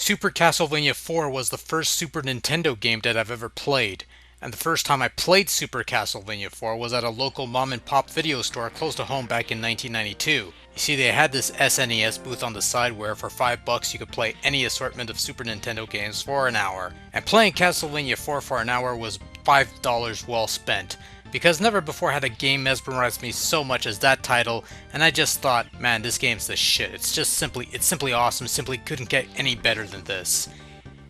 Super Castlevania IV was the first Super Nintendo game that I've ever played, and the first time I played Super Castlevania IV was at a local mom and pop video store close to home back in 1992. You see, they had this SNES booth on the side where for $5 you could play any assortment of Super Nintendo games for an hour, and playing Castlevania IV for an hour was $5 well spent, because never before had a game mesmerized me so much as that title, and I just thought, man, this game's the shit. It's simply awesome, simply couldn't get any better than this.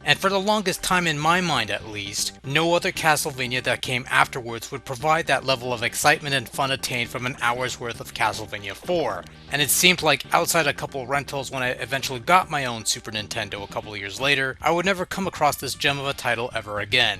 And for the longest time in my mind at least, no other Castlevania that came afterwards would provide that level of excitement and fun attained from an hour's worth of Castlevania IV. And it seemed like outside a couple rentals when I eventually got my own Super Nintendo a couple of years later, I would never come across this gem of a title ever again.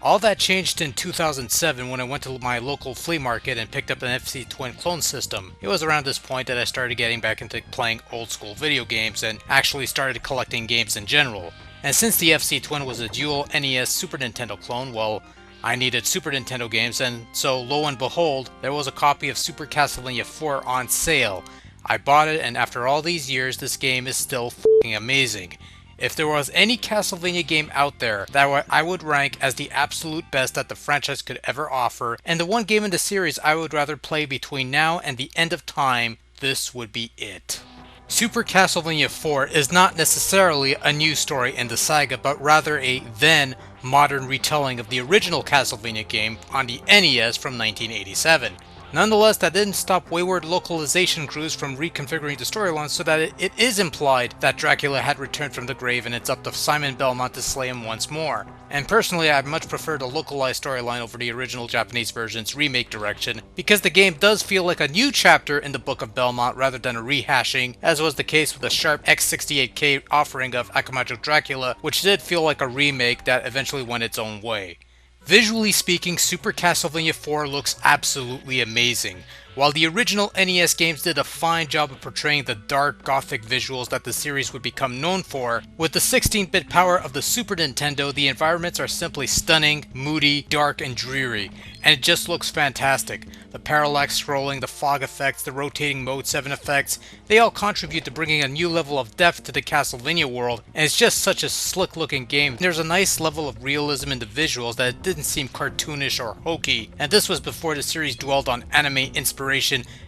All that changed in 2007 when I went to my local flea market and picked up an FC Twin clone system. It was around this point that I started getting back into playing old school video games and actually started collecting games in general. And since the FC Twin was a dual NES Super Nintendo clone, well, I needed Super Nintendo games, and so lo and behold, there was a copy of Super Castlevania IV on sale. I bought it, and after all these years, this game is still f***ing amazing. If there was any Castlevania game out there that I would rank as the absolute best that the franchise could ever offer, and the one game in the series I would rather play between now and the end of time, this would be it. Super Castlevania IV is not necessarily a new story in the saga, but rather a then modern retelling of the original Castlevania game on the NES from 1987. Nonetheless, that didn't stop wayward localization crews from reconfiguring the storyline so that it is implied that Dracula had returned from the grave and it's up to Simon Belmont to slay him once more. And personally, I much prefer the localized storyline over the original Japanese version's remake direction, because the game does feel like a new chapter in the Book of Belmont rather than a rehashing, as was the case with the sharp X68K offering of Akamajo Dracula, which did feel like a remake that eventually went its own way. Visually speaking, Super Castlevania IV looks absolutely amazing. While the original NES games did a fine job of portraying the dark, gothic visuals that the series would become known for, with the 16-bit power of the Super Nintendo, the environments are simply stunning, moody, dark, and dreary, and it just looks fantastic. The parallax scrolling, the fog effects, the rotating Mode 7 effects, they all contribute to bringing a new level of depth to the Castlevania world, and it's just such a slick looking game. There's a nice level of realism in the visuals that it didn't seem cartoonish or hokey, and this was before the series dwelled on anime inspiration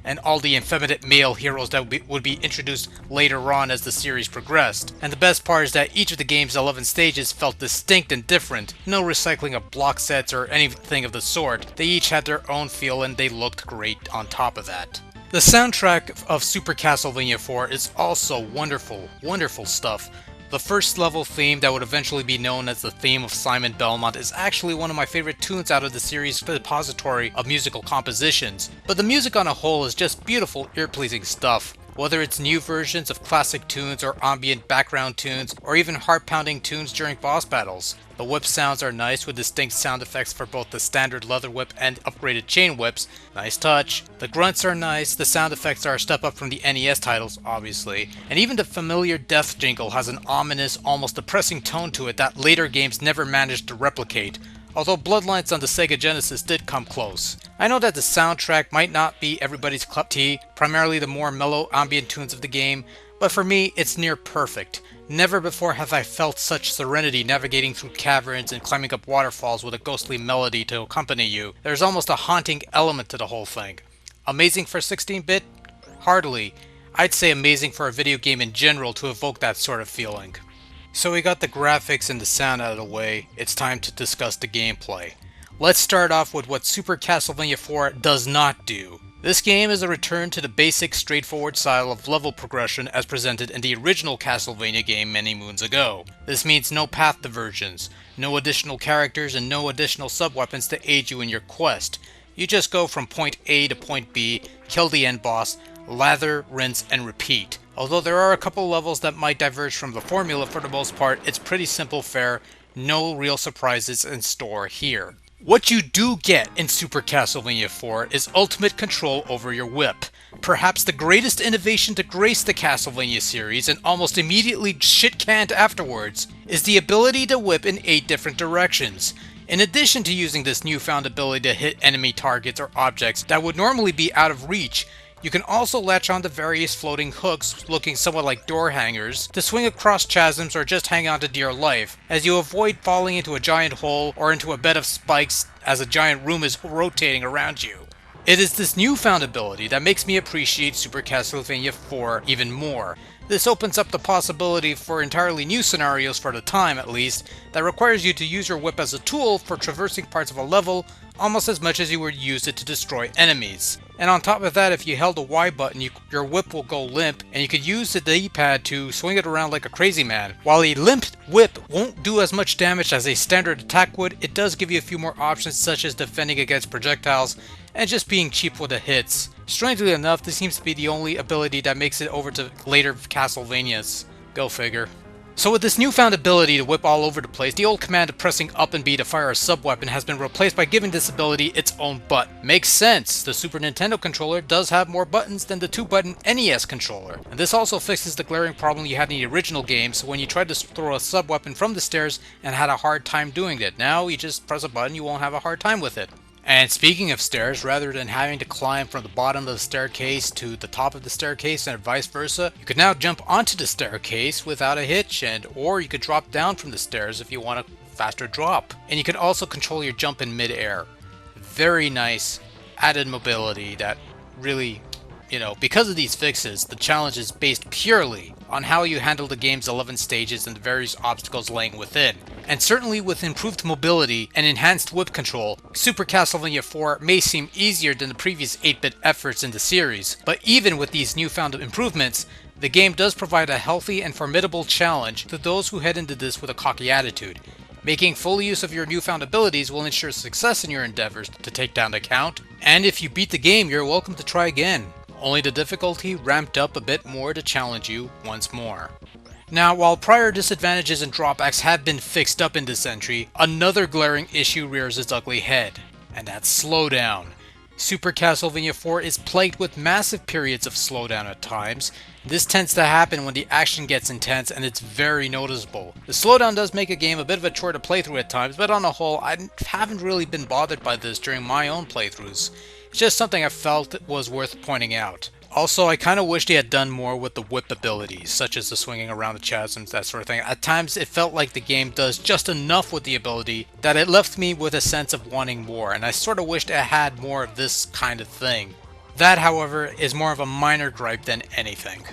and all the effeminate male heroes that would be introduced later on as the series progressed. And the best part is that each of the game's 11 stages felt distinct and different. No recycling of block sets or anything of the sort. They each had their own feel and they looked great on top of that. The soundtrack of Super Castlevania IV is also wonderful, wonderful stuff. The first level theme that would eventually be known as the theme of Simon Belmont is actually one of my favorite tunes out of the series' repository of musical compositions, but the music on a whole is just beautiful, ear-pleasing stuff. Whether it's new versions of classic tunes or ambient background tunes, or even heart-pounding tunes during boss battles. The whip sounds are nice with distinct sound effects for both the standard leather whip and upgraded chain whips. Nice touch. The grunts are nice, the sound effects are a step up from the NES titles, obviously. And even the familiar death jingle has an ominous, almost depressing tone to it that later games never managed to replicate. Although Bloodlines on the Sega Genesis did come close. I know that the soundtrack might not be everybody's cup of tea, primarily the more mellow ambient tunes of the game, but for me it's near perfect. Never before have I felt such serenity navigating through caverns and climbing up waterfalls with a ghostly melody to accompany you. There's almost a haunting element to the whole thing. Amazing for 16-bit? Hardly. I'd say amazing for a video game in general to evoke that sort of feeling. So we got the graphics and the sound out of the way, it's time to discuss the gameplay. Let's start off with what Super Castlevania IV does not do. This game is a return to the basic straightforward style of level progression as presented in the original Castlevania game many moons ago. This means no path diversions, no additional characters, and no additional sub-weapons to aid you in your quest. You just go from point A to point B, kill the end boss, lather, rinse, and repeat. Although there are a couple levels that might diverge from the formula, for the most part, it's pretty simple fare, no real surprises in store here. What you do get in Super Castlevania IV is ultimate control over your whip. Perhaps the greatest innovation to grace the Castlevania series, and almost immediately shit-canned afterwards, is the ability to whip in 8 different directions. In addition to using this newfound ability to hit enemy targets or objects that would normally be out of reach, You can also latch on to various floating hooks looking somewhat like door hangers to swing across chasms or just hang on to dear life, as you avoid falling into a giant hole or into a bed of spikes as a giant room is rotating around you. It is this newfound ability that makes me appreciate Super Castlevania IV even more. This opens up the possibility for entirely new scenarios for the time at least, that requires you to use your whip as a tool for traversing parts of a level almost as much as you would use it to destroy enemies. And on top of that, if you held the Y button, your whip will go limp, and you could use the D-pad to swing it around like a crazy man. While a limp whip won't do as much damage as a standard attack would, it does give you a few more options such as defending against projectiles and just being cheap with the hits. Strangely enough, this seems to be the only ability that makes it over to later Castlevanias. Go figure. So with this newfound ability to whip all over the place, the old command of pressing up and B to fire a sub-weapon has been replaced by giving this ability its own button. Makes sense, the Super Nintendo controller does have more buttons than the 2-button NES controller. And this also fixes the glaring problem you had in the original games when you tried to throw a sub-weapon from the stairs and had a hard time doing it. Now you just press a button, you won't have a hard time with it. And speaking of stairs, rather than having to climb from the bottom of the staircase to the top of the staircase and vice versa, you could now jump onto the staircase without a hitch, or you could drop down from the stairs if you want a faster drop. And you could also control your jump in mid-air. Very nice added mobility that really, because of these fixes, the challenge is based purely on how you handle the game's 11 stages and the various obstacles laying within. And certainly with improved mobility and enhanced whip control, Super Castlevania IV may seem easier than the previous 8-bit efforts in the series, but even with these newfound improvements, the game does provide a healthy and formidable challenge to those who head into this with a cocky attitude. Making full use of your newfound abilities will ensure success in your endeavors to take down the count, and if you beat the game, you're welcome to try again. Only the difficulty ramped up a bit more to challenge you once more. Now, while prior disadvantages and drawbacks have been fixed up in this entry, another glaring issue rears its ugly head, and that's slowdown. Super Castlevania IV is plagued with massive periods of slowdown at times. This tends to happen when the action gets intense and it's very noticeable. The slowdown does make a game a bit of a chore to play through at times, but on the whole, I haven't really been bothered by this during my own playthroughs. It's just something I felt was worth pointing out. Also, I kinda wished he had done more with the whip abilities, such as the swinging around the chasms, that sort of thing. At times, it felt like the game does just enough with the ability that it left me with a sense of wanting more, and I sorta wished it had more of this kind of thing. That, however, is more of a minor gripe than anything.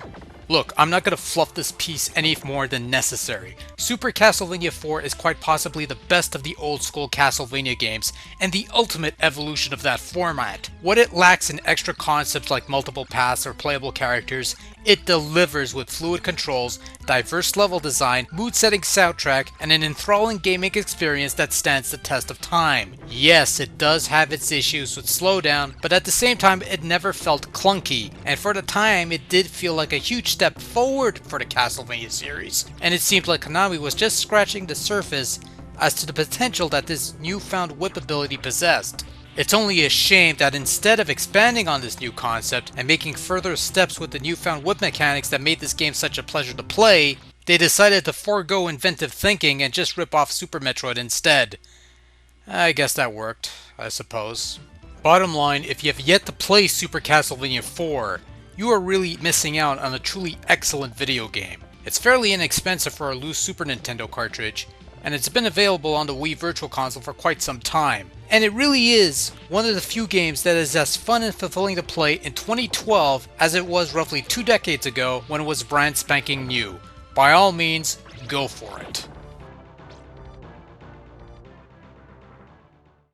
Look, I'm not going to fluff this piece any more than necessary. Super Castlevania IV is quite possibly the best of the old school Castlevania games, and the ultimate evolution of that format. What it lacks in extra concepts like multiple paths or playable characters, it delivers with fluid controls, diverse level design, mood-setting soundtrack, and an enthralling gaming experience that stands the test of time. Yes, it does have its issues with slowdown, but at the same time it never felt clunky, and for the time it did feel like a huge step forward for the Castlevania series, and it seemed like Konami was just scratching the surface as to the potential that this newfound whip ability possessed. It's only a shame that instead of expanding on this new concept and making further steps with the newfound whip mechanics that made this game such a pleasure to play, they decided to forego inventive thinking and just rip off Super Metroid instead. I guess that worked, I suppose. Bottom line, if you have yet to play Super Castlevania IV, you are really missing out on a truly excellent video game. It's fairly inexpensive for a loose Super Nintendo cartridge, and it's been available on the Wii Virtual Console for quite some time. And it really is one of the few games that is as fun and fulfilling to play in 2012 as it was roughly 2 decades ago when it was brand spanking new. By all means, go for it.